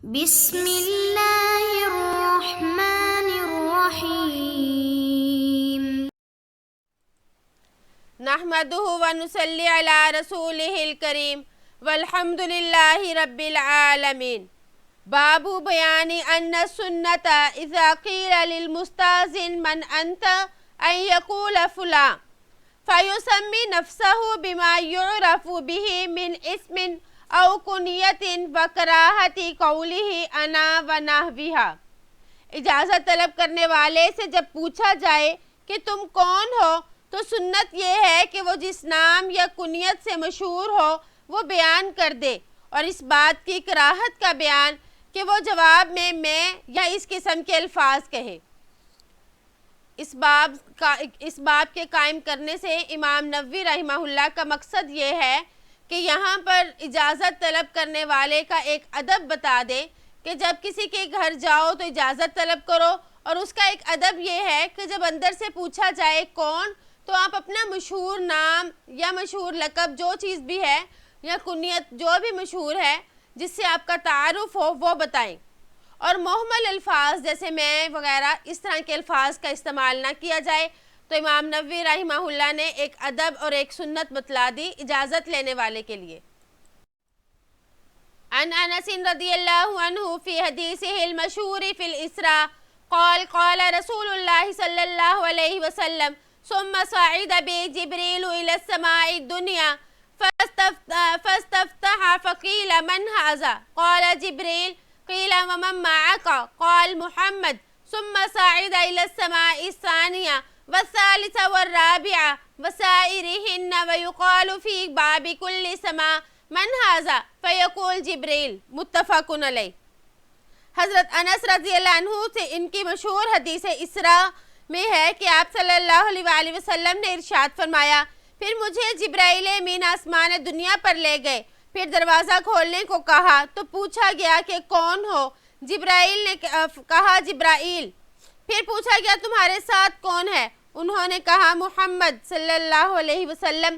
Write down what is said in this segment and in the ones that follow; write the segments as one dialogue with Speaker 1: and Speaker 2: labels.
Speaker 1: بسم اللہ الرحمن الرحیم
Speaker 2: نحمدہ ونصلی علی رسولہ الکریم والحمد للہ رب العالمین۔ باب بیان ان السنۃ اذا قیل للمستاذن من انت ان یقول فلاں فیسمی نفسہ بما یعرف به من اسم او کنیت وکراہت قولہ انا ونحوہا۔ اجازت طلب کرنے والے سے جب پوچھا جائے کہ تم کون ہو تو سنت یہ ہے کہ وہ جس نام یا کنیت سے مشہور ہو وہ بیان کر دے، اور اس بات کی کراہت کا بیان کہ وہ جواب میں یا اس قسم کے الفاظ کہے۔ اس باب کے قائم کرنے سے امام نووی رحمہ اللہ کا مقصد یہ ہے کہ یہاں پر اجازت طلب کرنے والے کا ایک ادب بتا دے کہ جب کسی کے گھر جاؤ تو اجازت طلب کرو، اور اس کا ایک ادب یہ ہے کہ جب اندر سے پوچھا جائے کون، تو آپ اپنا مشہور نام یا مشہور لقب جو چیز بھی ہے یا کنیت جو بھی مشہور ہے جس سے آپ کا تعارف ہو وہ بتائیں، اور محمل الفاظ جیسے میں وغیرہ اس طرح کے الفاظ کا استعمال نہ کیا جائے۔ تو امام نووی رحمہ اللہ نے ایک ادب اور ایک سنت بتلا دی اجازت لینے والے کے لیے۔ عن انس رضی اللہ عنہ فی حدیثہ المشہور فی الاسراء قال قال رسول اللہ صلی اللہ علیہ وسلم ثم صعد بی جبریل الى السماء الدنیا فاستفتح فقیل من هذا قال جبریل قیل ومن معك قال محمد ثم صعد الى السماء الثانیہ والثالثة والرابعة وسائرهن ويقال في باب كل سماء من هذا فيقول جبريل متفق علیہ۔ حضرت انس رضی اللہ عنہ سے ان کی مشہور حدیث اسراء میں ہے کہ آپ صلی اللہ علیہ وآلہ وسلم نے ارشاد فرمایا، پھر مجھے جبرائیل امین آسمان دنیا پر لے گئے، پھر دروازہ کھولنے کو کہا تو پوچھا گیا کہ کون ہو؟ جبرائیل نے کہا جبرائیل۔ پھر پوچھا گیا تمہارے ساتھ کون ہے؟ انہوں نے کہا محمد صلی اللہ علیہ وسلم۔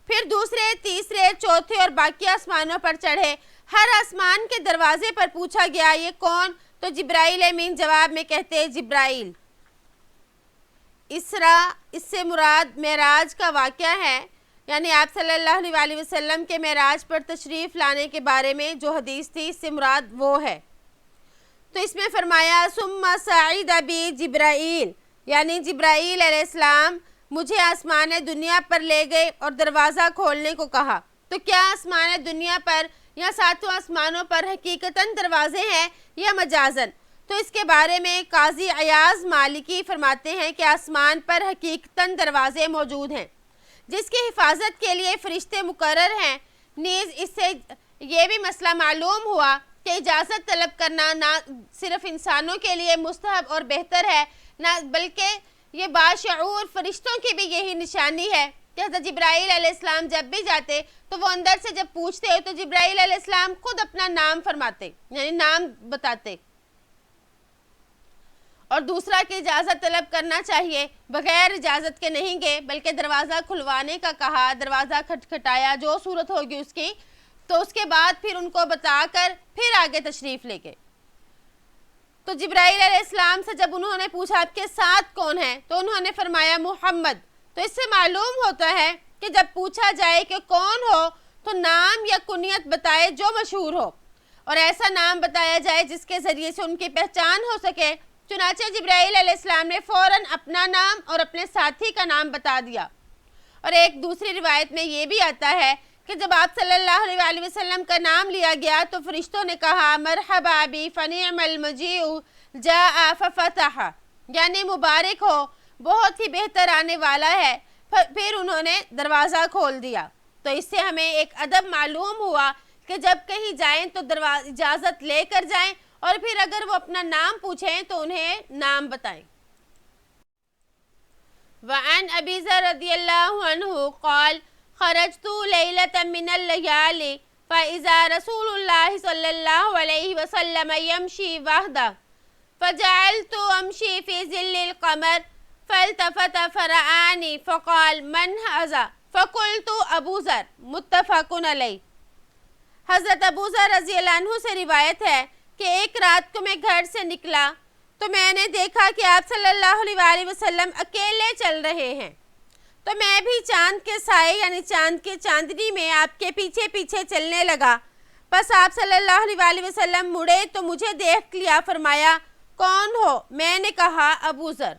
Speaker 2: پھر دوسرے، تیسرے، چوتھے اور باقی آسمانوں پر چڑھے، ہر آسمان کے دروازے پر پوچھا گیا یہ کون؟ تو جبرائیل امین جواب میں کہتے جبرائیل۔ اسراء اس سے مراد معراج کا واقعہ ہے، یعنی آپ صلی اللہ علیہ وآلہ وسلم کے معراج پر تشریف لانے کے بارے میں جو حدیث تھی اس سے مراد وہ ہے۔ تو اس میں فرمایا ثم صعد بی جبرائیل، یعنی جبرائیل علیہ السلام مجھے آسمان دنیا پر لے گئے اور دروازہ کھولنے کو کہا۔ تو کیا آسمان دنیا پر یا ساتوں آسمانوں پر حقیقتاً دروازے ہیں یا مجازاً؟ تو اس کے بارے میں قاضی عیاض مالکی فرماتے ہیں کہ آسمان پر حقیقتاً دروازے موجود ہیں جس کی حفاظت کے لیے فرشتے مقرر ہیں۔ نیز اس سے یہ بھی مسئلہ معلوم ہوا کہ اجازت طلب کرنا نہ صرف انسانوں کے لیے مستحب اور بہتر ہے، نہ بلکہ یہ باشعور فرشتوں کی بھی یہی نشانی ہے کہ حضرت جبرائیل علیہ السلام جب بھی جاتے تو وہ اندر سے جب پوچھتے تو جبرائیل علیہ السلام خود اپنا نام فرماتے، یعنی نام بتاتے۔ اور دوسرا کہ اجازت طلب کرنا چاہیے، بغیر اجازت کے نہیں گئے بلکہ دروازہ کھلوانے کا کہا، دروازہ کھٹکھٹایا جو صورت ہوگی اس کی، تو اس کے بعد پھر ان کو بتا کر پھر آگے تشریف لے گئے۔ تو جبرائیل علیہ السلام سے جب انہوں نے پوچھا آپ کے ساتھ کون ہیں تو انہوں نے فرمایا محمد۔ تو اس سے معلوم ہوتا ہے کہ جب پوچھا جائے کہ کون ہو تو نام یا کنیت بتائے جو مشہور ہو، اور ایسا نام بتایا جائے جس کے ذریعے سے ان کی پہچان ہو سکے۔ چنانچہ جبرائیل علیہ السلام نے فوراً اپنا نام اور اپنے ساتھی کا نام بتا دیا۔ اور ایک دوسری روایت میں یہ بھی آتا ہے کہ جب آپ صلی اللہ علیہ وآلہ وسلم کا نام لیا گیا تو فرشتوں نے کہا مرحبا بی فنعم المجیء جاء ففتح، یعنی مبارک ہو، بہت ہی بہتر آنے والا ہے، پھر انہوں نے دروازہ کھول دیا۔ تو اس سے ہمیں ایک ادب معلوم ہوا کہ جب کہیں جائیں تو اجازت لے کر جائیں، اور پھر اگر وہ اپنا نام پوچھیں تو انہیں نام بتائیں۔ وعن ابی ذر رضی اللہ عنہ قال خرجت لیلۃ من اللیالی فاذا رسول اللہ صلی اللہ علیہ وسلم یمشی وحدہ فجعلت امشی فی ظل القمر فالتفت فرآنی فقال من هذا فقلت ابو ذر متفق علیہ۔ حضرت ابو ذر رضی اللہ عنہ سے روایت ہے کہ ایک رات کو میں گھر سے نکلا تو میں نے دیکھا کہ آپ صلی اللہ علیہ وسلم اکیلے چل رہے ہیں، تو میں بھی چاند کے سائے یعنی چاند کی چاندنی میں آپ کے پیچھے پیچھے چلنے لگا۔ بس آپ صلی اللہ علیہ وسلم مڑے تو مجھے دیکھ لیا، فرمایا کون ہو؟ میں نے کہا ابو ذر۔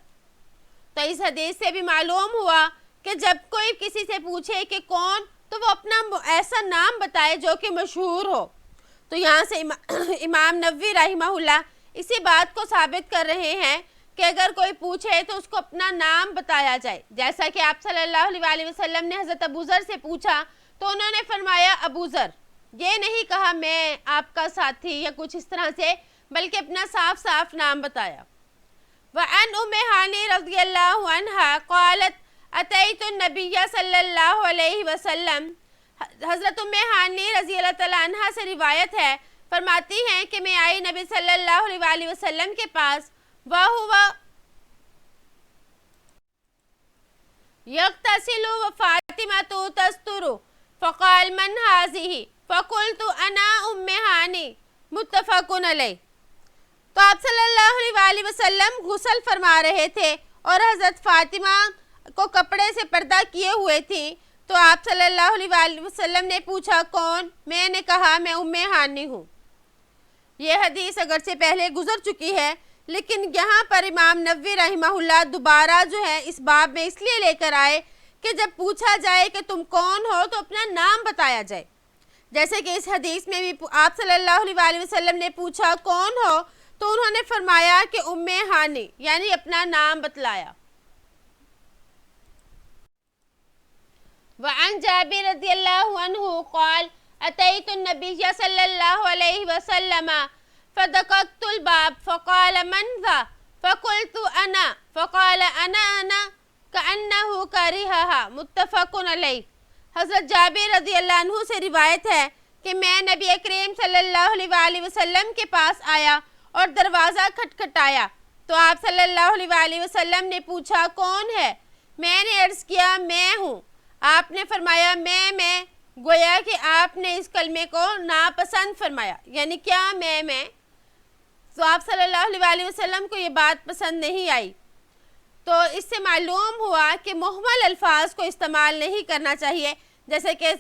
Speaker 2: تو اس حدیث سے بھی معلوم ہوا کہ جب کوئی کسی سے پوچھے کہ کون، تو وہ اپنا ایسا نام بتائے جو کہ مشہور ہو۔ تو یہاں سے امام نووی رحمہ اللہ اسی بات کو ثابت کر رہے ہیں کہ اگر کوئی پوچھے تو اس کو اپنا نام بتایا جائے، جیسا کہ آپ صلی اللہ علیہ وسلم نے حضرت ابو ذر سے پوچھا تو انہوں نے فرمایا ابو ذر، یہ نہیں کہا میں آپ کا ساتھی یا کچھ اس طرح سے، بلکہ اپنا صاف صاف نام بتایا۔ وعن ام ہانی رضی اللہ عنہا قالت اتیت النبی صلی اللہ علیہ وسلم، حضرت ام ہانی رضی اللہ تعالیٰ عنہ سے روایت ہے، فرماتی ہیں کہ میں آئی نبی صلی اللہ علیہ وسلم کے پاس، وَهُوَ يَغْتَسِلُ وَفَاطِمَةُ تَسْتُرُ فَقَالَ مَنْ هَذِهِ فَقُلْتُ أَنَا أُمِّ ہانی متفق علیہ۔ تو آپ صلی اللہ علیہ وسلم غسل فرما رہے تھے اور حضرت فاطمہ کو کپڑے سے پردہ کیے ہوئے تھی، تو آپ صلی اللہ علیہ وسلم نے پوچھا کون؟ میں نے کہا میں ام ہانی ہوں۔ یہ حدیث اگرچہ پہلے گزر چکی ہے، لیکن یہاں پر امام نووی رحمہ اللہ دوبارہ جو ہے اس باب میں اس لیے لے کر آئے کہ جب پوچھا جائے کہ تم کون ہو تو اپنا نام بتایا جائے، جیسے کہ اس حدیث میں بھی آپ صلی اللہ علیہ وسلم نے پوچھا کون ہو تو انہوں نے فرمایا کہ ام ہانی، یعنی اپنا نام بتلایا۔ وعن جابر رضی اللہ عنہ قال اتیت النبی صلی اللہ علیہ وسلم فدققت الباب فقال من ذا فقلت انا فقال انا كأنه كرهها متفق علیہ۔ حضرت جابر رضی اللہ عنہ سے روایت ہے کہ میں نبی کریم صلی اللہ علیہ وسلم کے پاس آیا اور دروازہ کھٹکھٹایا تو آپ صلی اللہ علیہ وسلم نے پوچھا کون ہے؟ میں نے عرض کیا میں ہوں۔ آپ نے فرمایا میں گویا کہ آپ نے اس کلمے کو ناپسند فرمایا، یعنی کیا میں تو آپ صلی اللہ علیہ وسلم کو یہ بات پسند نہیں آئی۔ تو اس سے معلوم ہوا کہ مہمل الفاظ کو استعمال نہیں کرنا چاہیے، جیسے کہ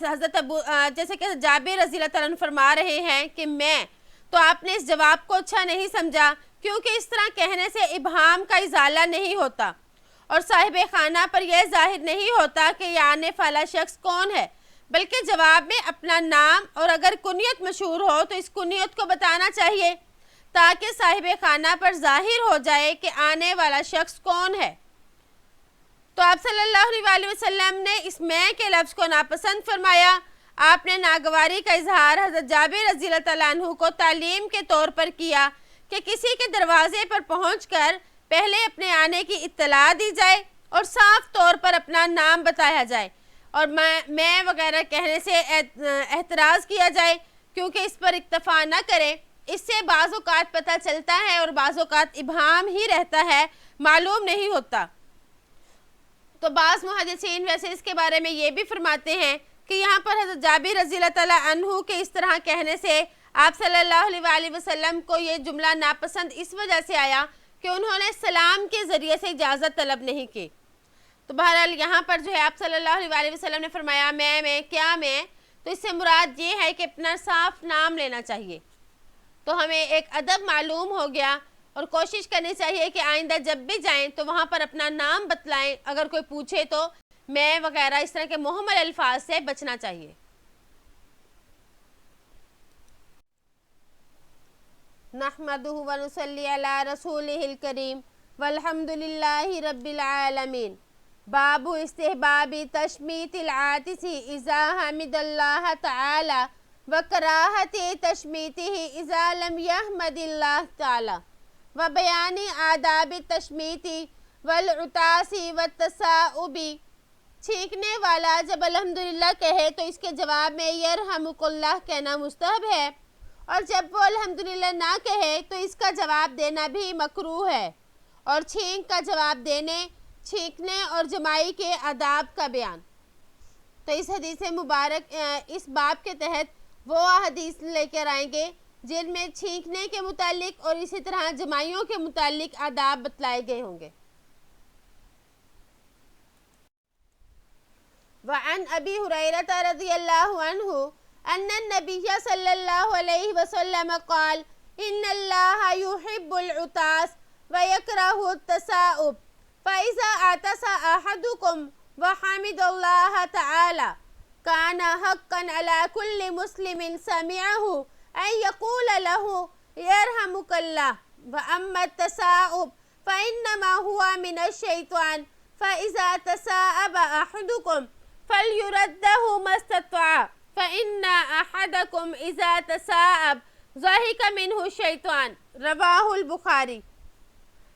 Speaker 2: جابر رضی اللہ تعالیٰ عنہ فرما رہے ہیں کہ میں، تو آپ نے اس جواب کو اچھا نہیں سمجھا، کیونکہ اس طرح کہنے سے ابہام کا ازالہ نہیں ہوتا اور صاحب خانہ پر یہ ظاہر نہیں ہوتا کہ یہ آنے والا شخص کون ہے، بلکہ جواب میں اپنا نام اور اگر کنیت مشہور ہو تو اس کنیت کو بتانا چاہیے تاکہ صاحب خانہ پر ظاہر ہو جائے کہ آنے والا شخص کون ہے۔ تو آپ صلی اللہ علیہ وسلم نے اس میں کے لفظ کو ناپسند فرمایا۔ آپ نے ناگواری کا اظہار حضرت جابر رضی اللہ تعالیٰ عنہ کو تعلیم کے طور پر کیا کہ کسی کے دروازے پر پہنچ کر پہلے اپنے آنے کی اطلاع دی جائے اور صاف طور پر اپنا نام بتایا جائے اور میں وغیرہ کہنے سے احتراز کیا جائے، کیونکہ اس پر اکتفا نہ کرے۔ اس سے بعض اوقات پتہ چلتا ہے اور بعض اوقات ابہام ہی رہتا ہے، معلوم نہیں ہوتا۔ تو بعض محدثین ویسے اس کے بارے میں یہ بھی فرماتے ہیں کہ یہاں پر حضرت جابر رضی اللہ تعالیٰ عنہ کے اس طرح کہنے سے آپ صلی اللہ علیہ وسلم کو یہ جملہ ناپسند اس وجہ سے آیا کہ انہوں نے سلام کے ذریعے سے اجازت طلب نہیں کی۔ تو بہرحال یہاں پر جو ہے آپ صلی اللہ علیہ وسلم نے فرمایا میں تو اس سے مراد یہ ہے کہ اپنا صاف نام لینا چاہیے۔ تو ہمیں ایک ادب معلوم ہو گیا اور کوشش کرنی چاہیے کہ آئندہ جب بھی جائیں تو وہاں پر اپنا نام بتلائیں، اگر کوئی پوچھے تو میں وغیرہ اس طرح کے مہمل الفاظ سے بچنا چاہیے۔ نحمدہ ونصلی علی رسولہ الکریم والحمد للہ رب العالمین۔ باب استحباب تشمیت العاطس اذا حمد اللہ تعالی وکراہت تشمیتہ اذا لم یحمد اللہ تعالی وبیان آداب التشمیت والعطاس والتثاؤب۔ چھینکنے والا جب الحمدللہ کہے تو اس کے جواب میں یرحمک اللہ کہنا مستحب ہے، اور جب وہ الحمدللہ نہ کہے تو اس کا جواب دینا بھی مکروہ ہے، اور چھینک کا جواب دینے، چھینکنے اور جمائی کے آداب کا بیان۔ تو اس حدیث مبارک اس باب کے تحت وہ حدیث لے کر آئیں گے جن میں چھینکنے کے متعلق اور اسی طرح جماعیوں کے متعلق آداب بتلائے گئے ہوں گے۔ وعن ابی ہریرہ رضی اللہ عنہ ان النبی صلی اللہ علیہ وسلم قال ان اللہ يحب العطاس ويكره التثاؤب فإذا عطس أحدكم وحمد الله تعالى كان حقا على كل مسلم سمعه أن يقول له يرحمك الله وأما التثاؤب فإنما هو من الشيطان فإذا تثاءب أحدكم فليرده ما استطاع فإن أحدكم إذا تثاءب ضحك منه الشیطان۔ رواہ البخاری۔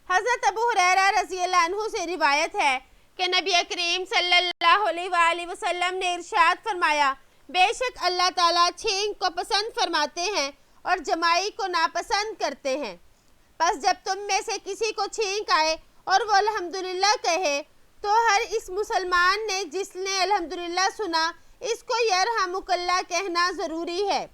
Speaker 2: حضرت ابو ہریرہ رضی اللہ عنہ سے روایت ہے کہ نبی کریم صلی اللہ علیہ وآلہ وسلم نے ارشاد فرمایا، بے شک اللہ تعالیٰ چھینک کو پسند فرماتے ہیں اور جمائی کو ناپسند کرتے ہیں، پس جب تم میں سے کسی کو چھینک آئے اور وہ الحمدللہ کہے تو ہر اس مسلمان نے جس نے الحمدللہ سنا اس کو یرحمک اللہ کہنا ضروری ہے،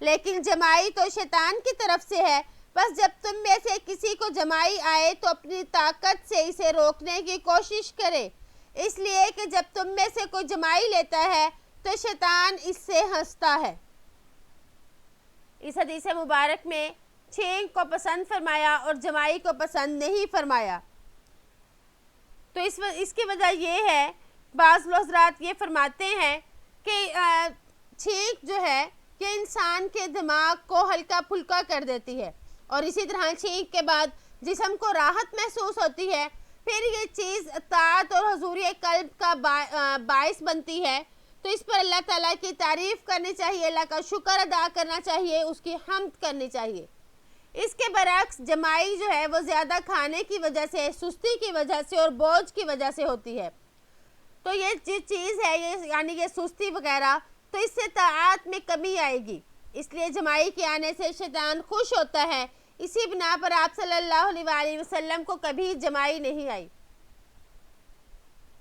Speaker 2: لیکن جمائی تو شیطان کی طرف سے ہے، بس جب تم میں سے کسی کو جمائی آئے تو اپنی طاقت سے اسے روکنے کی کوشش کرے، اس لیے کہ جب تم میں سے کوئی جمائی لیتا ہے تو شیطان اس سے ہنستا ہے۔ اس حدیث مبارک میں چھینک کو پسند فرمایا اور جمائی کو پسند نہیں فرمایا، تو اس کی وجہ یہ ہے، بعض حضرات یہ فرماتے ہیں کہ چھینک جو ہے یہ انسان کے دماغ کو ہلکا پھلکا کر دیتی ہے، اور اسی طرح چھینک کے بعد جسم کو راحت محسوس ہوتی ہے، پھر یہ چیز اطاعت اور حضوری قلب کا باعث بنتی ہے، تو اس پر اللہ تعالیٰ کی تعریف کرنی چاہیے، اللہ کا شکر ادا کرنا چاہیے، اس کی حمد کرنی چاہیے۔ اس کے برعکس جمائی جو ہے وہ زیادہ کھانے کی وجہ سے، سستی کی وجہ سے اور بوجھ کی وجہ سے ہوتی ہے، تو یہ چیز ہے یعنی یہ سستی وغیرہ، تو اس سے طاعت میں کمی آئے گی، اس لیے جمائی کے آنے سے شیطان خوش ہوتا ہے، اسی بنا پر آپ صلی اللہ علیہ وآلہ وسلم کو کبھی جمائی نہیں آئی۔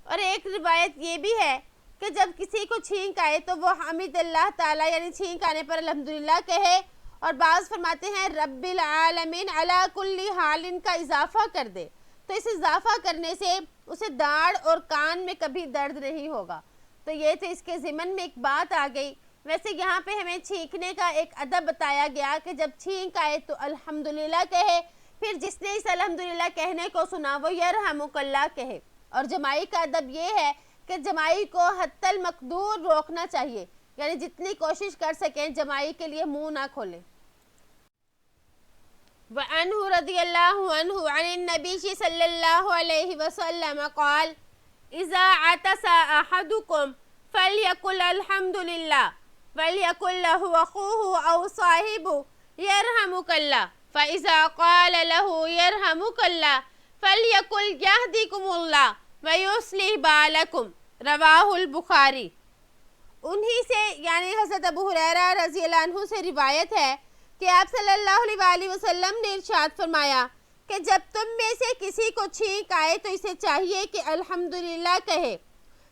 Speaker 2: اور ایک روایت یہ بھی ہے کہ جب کسی کو چھینک آئے تو وہ حمد اللہ تعالیٰ یعنی چھینک آنے پر الحمدللہ کہے، اور بعض فرماتے ہیں رب العالمین علی کل حال کا اضافہ کر دے، تو اس اضافہ کرنے سے اسے داڑھ اور کان میں کبھی درد نہیں ہوگا۔ تو یہ تو اس کے ضمن میں ایک بات آ گئی۔ ویسے یہاں پہ ہمیں چھینکنے کا ایک ادب بتایا گیا کہ جب چھینک آئے تو الحمدللہ کہے، پھر جس نے اس الحمدللہ کہنے کو سنا وہ یرحمک اللہ کہے۔ اور جمائی کا ادب یہ ہے کہ جمائی کو حتی المقدور روکنا چاہیے، یعنی جتنی کوشش کر سکیں جمائی کے لیے منہ نہ کھولیں۔ وعنہ رضی اللہ عنہ عن النبی صلی اللہ علیہ وسلم قال اذا عطس احدکم فلیقل الحمدللہ ولیقل له اخوه او صاحبه يرحمك الله فاذا قال له يرحمك الله فلیقل یہدیکم اللہ ویصلح بالکم۔ رواہ البخاری۔ انہی سے یعنی حضرت ابو ہریرہ رضی اللہ عنہ سے روایت ہے کہ آپ صلی اللہ علیہ وآلہ وسلم نے ارشاد فرمایا کہ جب تم میں سے کسی کو چھینک آئے تو اسے چاہیے کہ الحمدللہ کہے،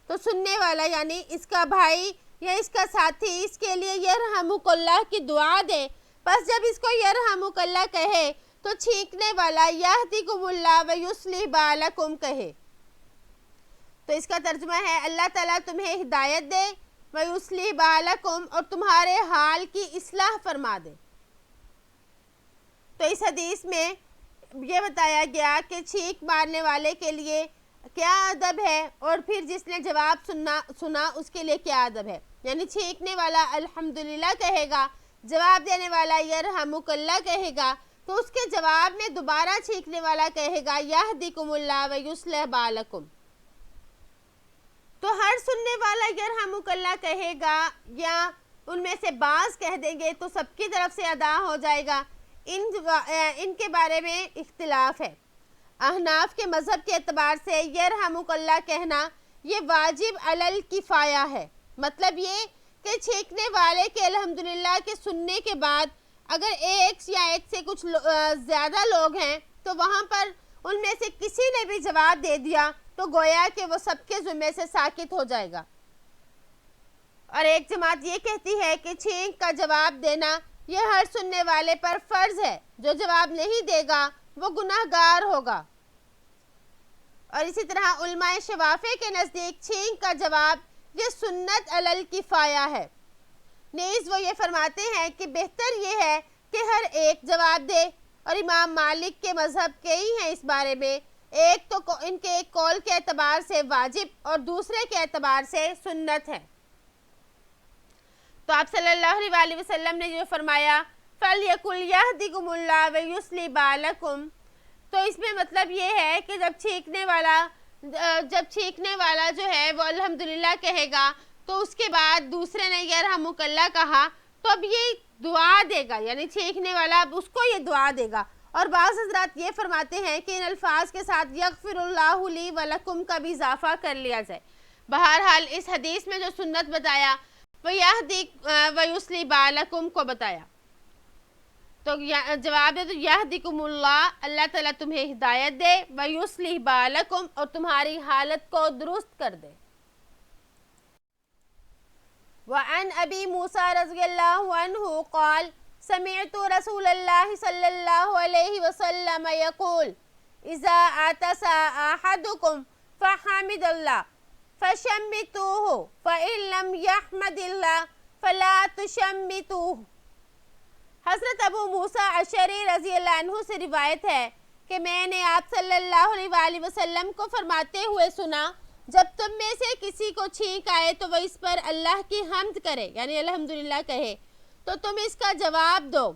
Speaker 2: تو سننے والا یعنی اس کا بھائی یا اس کا ساتھی اس کے لیے یرحمک اللہ کی دعا دے، پس جب اس کو یرحمک اللہ کہے تو چھینکنے والا یہدیکم اللہ ویصلح بالکم کہے۔ تو اس کا ترجمہ ہے اللہ تعالیٰ تمہیں ہدایت دے، ویصلح بالکم اور تمہارے حال کی اصلاح فرما دے۔ تو اس حدیث میں یہ بتایا گیا کہ چھینک مارنے والے کے لیے کیا ادب ہے، اور پھر جس نے جواب سنا اس کے لیے کیا ادب ہے، یعنی چھینکنے والا الحمدللہ کہے گا، جواب دینے والا یرحمک اللہ کہے گا، تو اس کے جواب میں دوبارہ چھینکنے والا کہے گا یہدیکم اللہ ویصلح بالکم۔ تو ہر سننے والا یرحمک اللہ کہے گا یا ان میں سے بعض کہہ دیں گے تو سب کی طرف سے ادا ہو جائے گا، ان کے بارے میں اختلاف ہے۔ احناف کے مذہب کے اعتبار سے یرحمک اللہ کہنا یہ واجب علی الکفایہ ہے، مطلب یہ کہ چھینکنے والے کے الحمدللہ کے سننے کے بعد اگر ایک یا ایک سے کچھ زیادہ لوگ ہیں تو وہاں پر ان میں سے کسی نے بھی جواب دے دیا تو گویا کہ وہ سب کے ذمے سے ساکت ہو جائے گا۔ اور ایک جماعت یہ کہتی ہے کہ چھینک کا جواب دینا یہ ہر سننے والے پر فرض ہے، جو جواب نہیں دے گا وہ گناہ گار ہوگا۔ اور اسی طرح علماء شوافع کے نزدیک چھینک کا جواب یہ سنت علی الکفایہ ہے۔ نیز وہ یہ فرماتے ہیں کہ بہتر یہ ہے کہ ہر ایک جواب دے، اور امام مالک کے مذہب کئی ہیں اس بارے میں، ایک تو ان کے ایک قول کے اعتبار سے واجب اور دوسرے کے اعتبار سے سنت ہے۔ تو آپ صلی اللہ علیہ وسلم نے جو فرمایا فَلْيَقُلْ يَهْدِكُمُ اللَّهُ وَيُصْلِحْ بَالَكُمْ، تو اس میں مطلب یہ ہے کہ جب چھینکنے والا جو ہے وہ الحمدللہ کہے گا تو اس کے بعد دوسرے نے یرحمک اللہ کہا تو اب یہ دعا دے گا، یعنی چھینکنے والا اب اس کو یہ دعا دے گا۔ اور بعض حضرات یہ فرماتے ہیں کہ ان الفاظ کے ساتھ یغفر اللہ لی ولکم کا بھی اضافہ کر لیا جائے۔ بہرحال اس حدیث میں جو سنت بتایا وَيَهْدِكْ وَيُصْلِحْ بَالَكُمْ کو بتایا، تو جواب دے تو یہدکم اللہ، اللہ تعالیٰ تمہیں ہدایت دے، وَيُصْلِحْ بَالَكُمْ اور تمہاری حالت کو درست کر دے۔ وعن ابی موسیٰ رضی اللہ عنہ قال سمعت رسول اللہ صلی اللہ علیہ وسلم یقول اذا عطس احدکم فحمد اللہ فشمتوه فإن لم يحمد اللہ فلا تشمتوه۔ حضرت ابو موسیٰ اشعری رضی اللہ عنہ سے روایت ہے کہ میں نے آپ صلی اللہ علیہ وسلم کو فرماتے ہوئے سنا، جب تم میں سے کسی کو چھینک آئے تو وہ اس پر اللہ کی حمد کرے، یعنی الحمدللہ کہے، تو تم اس کا جواب دو،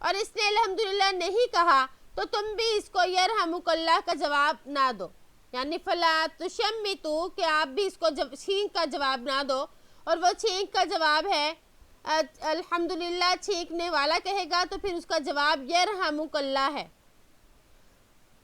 Speaker 2: اور اس نے الحمدللہ نہیں کہا تو تم بھی اس کو یرحمک اللہ کا جواب نہ دو، یعنی فلا تشمتو کہ آپ بھی اس کو چھینک کا جواب نہ دو۔ اور وہ چھینک کا جواب ہے الحمدللہ، چھینکنے والا کہے گا تو پھر اس کا جواب یرحمک اللہ ہے۔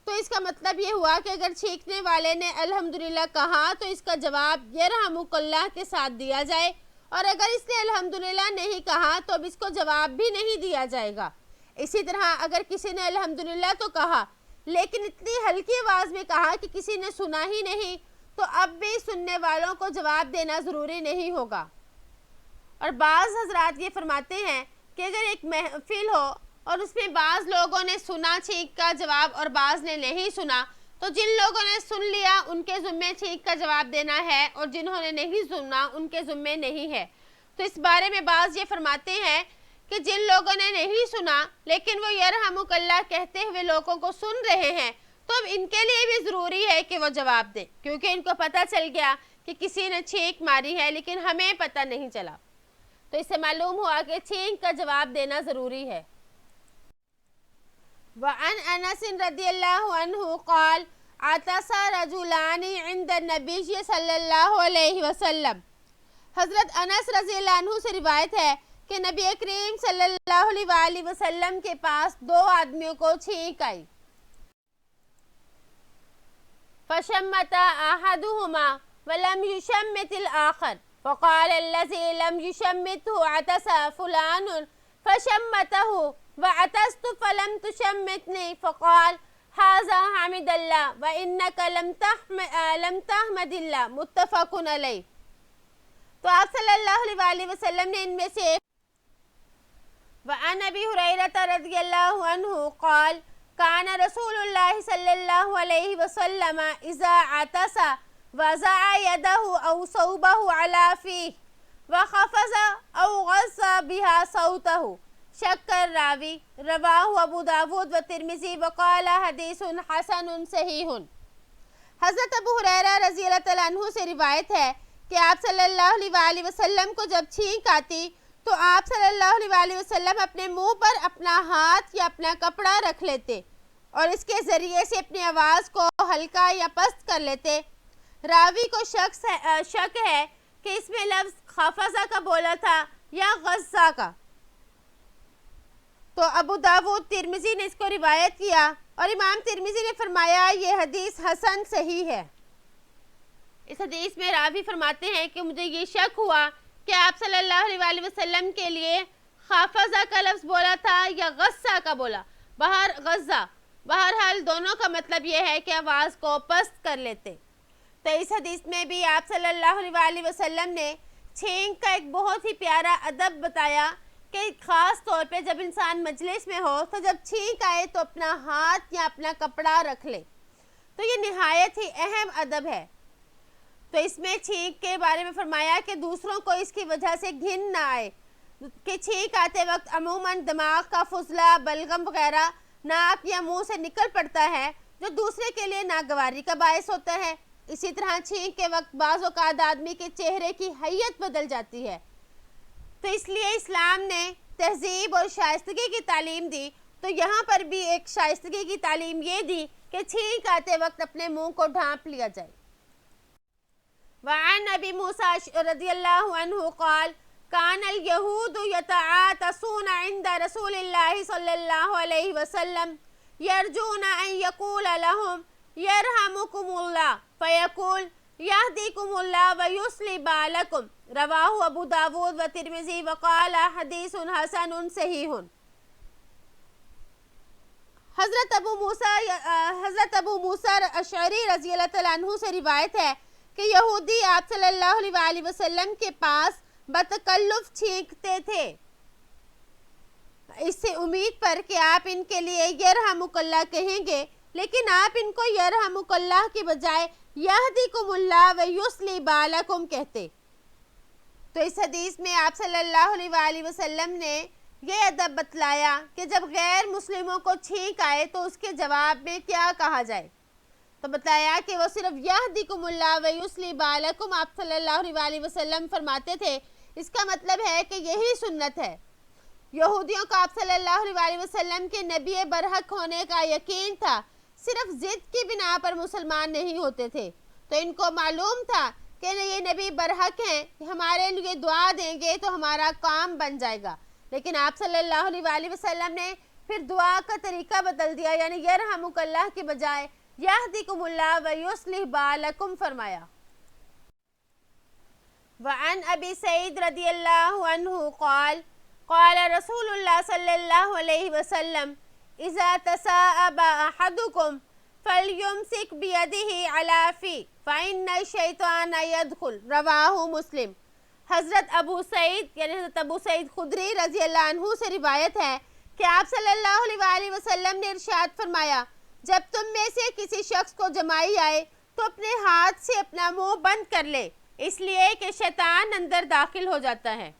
Speaker 2: تو اس کا مطلب یہ ہوا کہ اگر چھینکنے والے نے الحمدللہ کہا تو اس کا جواب یرحمک اللہ کے ساتھ دیا جائے، اور اگر اس نے الحمدللہ نہیں کہا تو اب اس کو جواب بھی نہیں دیا جائے گا۔ اسی طرح اگر کسی نے الحمدللہ تو کہا لیکن اتنی ہلکی آواز میں کہا کہ کسی نے سنا ہی نہیں، تو اب بھی سننے والوں کو جواب دینا ضروری نہیں ہوگا۔ اور بعض حضرات یہ فرماتے ہیں کہ اگر ایک محفل ہو اور اس میں بعض لوگوں نے سنا چھینک کا جواب اور بعض نے نہیں سنا، تو جن لوگوں نے سن لیا ان کے ذمے چھینک کا جواب دینا ہے، اور جنہوں نے نہیں سنا ان کے ذمے نہیں ہے۔ تو اس بارے میں بعض یہ فرماتے ہیں کہ جن لوگوں نے نہیں سنا لیکن وہ یرحمک اللہ کہتے ہوئے لوگوں کو سن رہے ہیں، تو اب ان کے لیے بھی ضروری ہے کہ وہ جواب دیں، کیونکہ ان کو پتہ چل گیا کہ کسی نے چھینک ماری ہے لیکن ہمیں پتہ نہیں چلا۔ تو اس سے معلوم ہوا کہ چھینک کا جواب دینا ضروری ہے۔ وعن انس رضی اللہ عنہ قال عطس رجلان عند النبی صلی اللہ علیہ وسلم۔ حضرت انس رضی اللہ عنہ سے روایت ہے کہ نبی کریم صلی اللہ علیہ وسلم کے پاس دو آدمیوں کو چھینک آئی۔ فشمت احدهما ولم يشمت الآخر فقال الذي لم يشمته عطس فلان فشمته وعطست فلم تشمتني فقال هذا حمد الله وإنك لم تحمد الله متفق علیہ۔ تو آپ صلی اللہ علیہ وسلم نے ان میں سے وعن ابی ہریرہ رضی اللہ عنہ قال کان رسول اللہ صلی اللہ علیہ وسلم اذا عطس وضع يده او صوبه على فيه وخفض او غص بها صوته شک الراوی، رواہ ابو داود و ترمذی وقال حدیث حسن صحیح۔ حضرت ابو ہریرہ رضی اللہ تعالیٰ عنہ سے روایت ہے کہ آپ صلی اللہ علیہ وسلم کو جب چھینک آتی تو آپ صلی اللہ علیہ وسلم اپنے منہ پر اپنا ہاتھ یا اپنا کپڑا رکھ لیتے اور اس کے ذریعے سے اپنی آواز کو ہلکا یا پست کر لیتے۔ راوی کو شک ہے کہ اس میں لفظ خفضہ کا بولا تھا یا غصہ کا، تو ابو داود ترمذی نے اس کو روایت کیا اور امام ترمذی نے فرمایا یہ حدیث حسن صحیح ہے۔ اس حدیث میں راوی فرماتے ہیں کہ مجھے یہ شک ہوا کہ آپ صلی اللہ علیہ وسلم کے لیے خافضہ کا لفظ بولا تھا یا غصہ کا بولا، بہرحال دونوں کا مطلب یہ ہے کہ آواز کو پست کر لیتے۔ تو اس حدیث میں بھی آپ صلی اللہ علیہ وسلم نے چھینک کا ایک بہت ہی پیارا ادب بتایا کہ خاص طور پہ جب انسان مجلس میں ہو تو جب چھینک آئے تو اپنا ہاتھ یا اپنا کپڑا رکھ لے. تو یہ نہایت ہی اہم ادب ہے. تو اس میں چھینک کے بارے میں فرمایا کہ دوسروں کو اس کی وجہ سے گھن نہ آئے کہ چھینک آتے وقت عموماً دماغ کا فضلہ، بلغم وغیرہ ناک یا منہ سے نکل پڑتا ہے جو دوسرے کے لیے ناگواری کا باعث ہوتا ہے. اسی طرح چھینک کے وقت بعض اوقات آدمی کے چہرے کی حیت بدل جاتی ہے. تو اس لیے اسلام نے تہذیب اور شائستگی کی تعلیم دی. تو یہاں پر بھی ایک شائستگی کی تعلیم یہ دی کہ چھینک آتے وقت اپنے منہ کو ڈھانپ لیا جائے. وعن ابی موسیٰ رضی اللہ عنہ قال کان الیہود یتعاطسون عند رسول اللہ صلی اللہ علیہ وسلم یرجون ان یقول لهم یرحمکم اللہ فیقول یہدیکم اللہ ویصلح بالکم. رواہ ابو داود و ترمذی وقال حدیث حسن صحیح. حضرت ابو موسیٰ اشعری رضی اللہ تعالیٰ عنہ سے روایت ہے کہ یہودی آپ صلی اللہ علیہ وآلہ وسلم کے پاس بتکلف چھینکتے تھے اس سے امید پر کہ آپ ان کے لیے یرحمک اللہ کہیں گے، لیکن آپ ان کو یرحمک اللہ کی بجائے یہدیکم اللہ ویصلح بالکم کہتے. تو اس حدیث میں آپ صلی اللہ علیہ وآلہ وسلم نے یہ ادب بتلایا کہ جب غیر مسلموں کو چھینک آئے تو اس کے جواب میں کیا کہا جائے. تو بتایا کہ وہ صرف یہدیکم اللہ ویصلح بالکم آپ صلی اللہ علیہ وآلہ وسلم فرماتے تھے. اس کا مطلب ہے کہ یہی سنت ہے. یہودیوں کو آپ صلی اللہ علیہ وآلہ وسلم کے نبی برحق ہونے کا یقین تھا، صرف ضد کی بنا پر مسلمان نہیں ہوتے تھے. تو ان کو معلوم تھا کہ یہ نبی برحق ہیں، ہمارے لیے دعا دیں گے تو ہمارا کام بن جائے گا. لیکن آپ صلی اللہ علیہ وآلہ وسلم نے پھر دعا کا طریقہ بدل دیا، یعنی یرحمک اللہ کی بجائے یہدیکم اللہ ویصلح بالکم فرمایا. وعن ابی سعید رضی اللہ عنہ قال قال رسول اللہ صلی اللہ علیہ وسلم اذا تثاءب احدکم فلیمسک بیدہ علی فی فإن الشیطان یدخل. رواہ مسلم. حضرت ابو سعید یعنی حضرت ابو سعید خدری رضی اللہ عنہ سے روایت ہے کہ آپ صلی اللہ علیہ وآلہ وسلم نے ارشاد فرمایا جب تم میں سے کسی شخص کو جمائی آئے تو اپنے ہاتھ سے اپنا منہ بند کر لے، اس لیے کہ شیطان اندر داخل ہو جاتا ہے.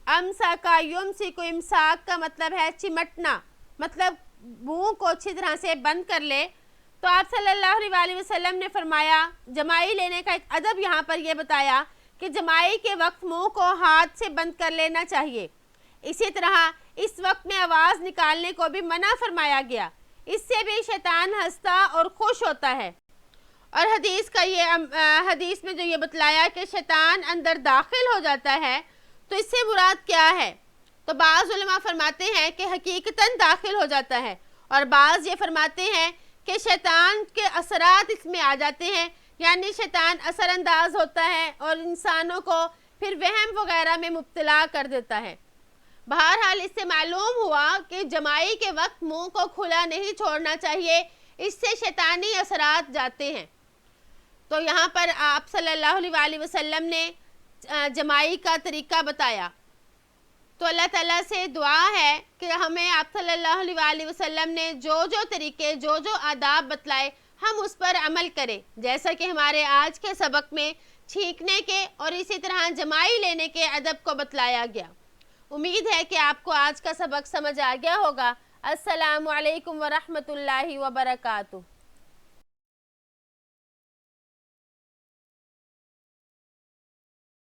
Speaker 2: امساکا یمسک، امساک کا مطلب ہے چمٹنا، مطلب منہ کو اچھی طرح سے بند کر لے. تو آپ صلی اللہ علیہ وآلہ وسلم نے فرمایا جمائی لینے کا ایک ادب یہاں پر یہ بتایا کہ جمائی کے وقت منہ کو ہاتھ سے بند کر لینا چاہیے. اسی طرح اس وقت میں آواز نکالنے کو بھی منع فرمایا گیا، اس سے بھی شیطان ہنستا اور خوش ہوتا ہے. اور حدیث میں جو یہ بتلایا کہ شیطان اندر داخل ہو جاتا ہے، تو اس سے مراد کیا ہے؟ تو بعض علماء فرماتے ہیں کہ حقیقتاً داخل ہو جاتا ہے، اور بعض یہ فرماتے ہیں کہ شیطان کے اثرات اس میں آ جاتے ہیں، یعنی شیطان اثر انداز ہوتا ہے اور انسانوں کو پھر وہم وغیرہ میں مبتلا کر دیتا ہے. بہرحال اس سے معلوم ہوا کہ جمائی کے وقت منہ کو کھلا نہیں چھوڑنا چاہیے، اس سے شیطانی اثرات جاتے ہیں. تو یہاں پر آپ صلی اللہ علیہ وآلہ وسلم نے جمائی کا طریقہ بتایا. تو اللہ تعالیٰ سے دعا ہے کہ ہمیں آپ صلی اللہ علیہ وآلہ وسلم نے جو طریقے جو آداب بتلائے ہم اس پر عمل کریں، جیسا کہ ہمارے آج کے سبق میں چھینکنے کے اور اسی طرح جمائی لینے کے ادب کو بتلایا گیا. امید ہے کہ آپ کو آج کا سبق سمجھ آ گیا ہوگا. السلام علیکم ورحمۃ اللہ وبرکاتہ.